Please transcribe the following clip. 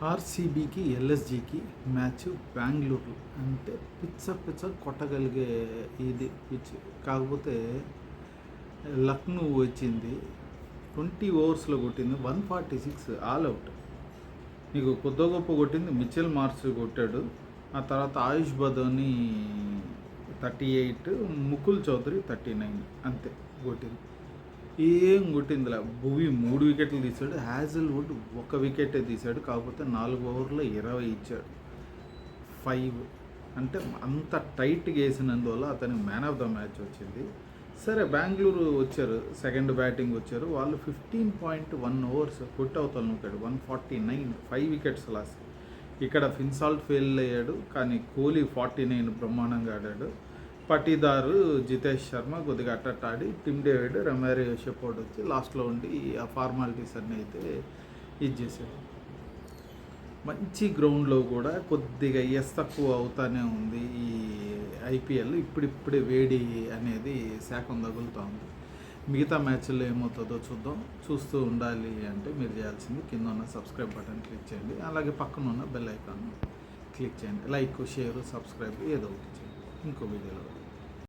ఆర్సీబీకి ఎల్ఎస్జీకి match Bengaluru అంటే పిచ్చ కొట్టగలిగే ఇది పిచ్. కాకపోతే లక్నో వచ్చింది 20 ఓవర్స్లో కొట్టింది 146 ఆల్అవుట్. నీకు కొద్ది గొప్ప కొట్టింది మిచెల్ మార్స్ కొట్టాడు. ఆ తర్వాత ఆయుష్ బదోని 38, ముకుల్ చౌదరి 39 అంతే కొట్టింది. ఏం కొట్టిందిలా. భువి 3 వికెట్లు తీశాడు, హ్యాజల్వుడ్ 1 వికెటే తీశాడు. కాకపోతే 4 ఓవర్లో 20 ఇచ్చాడు, 5 అంటే అంత టైట్గా వేసినందువల్ల అతనికి మ్యాన్ ఆఫ్ ద మ్యాచ్ వచ్చింది. సరే బెంగళూరు వచ్చారు, సెకండ్ బ్యాటింగ్ వచ్చారు. వాళ్ళు 15.1 ఓవర్స్ కొట్టి అవతల నూకాడు 149, 5 వికెట్స్ లాస్. ఇక్కడ ఫిన్సాల్ట్ ఫెయిల్ అయ్యాడు, కానీ కోహ్లీ 49 బ్రహ్మాండంగా ఆడాడు. పటీదారు, జితేష్ శర్మ కొద్దిగా ఆడి, టిమ్ డేవిడ్, రొమారియో షెపర్డ్ వచ్చి లాస్ట్లో ఉండి ఆ ఫార్మాలిటీస్ అన్నీ అయితే ఇది చేశాడు. మంచి గ్రౌండ్లో కూడా కొద్దిగా తక్కువ అవుతానే ఉంది ఈ ఐపీఎల్. ఇప్పుడిప్పుడే వేడి అనేది శాఖం తగులుతూ ఉంది. మిగతా మ్యాచ్ల్లో ఏమవుతుందో చూద్దాం. చూస్తూ ఉండాలి అంటే మీరు చేయాల్సింది కింద ఉన్న సబ్స్క్రైబ్ బటన్ క్లిక్ చేయండి, అలాగే పక్కన ఉన్న బెల్ ఐకాన్ క్లిక్ చేయండి. లైక్, షేర్, సబ్స్క్రైబ్ ఏదో ఒకటి చేయండి. ఇంకో వీడియోలో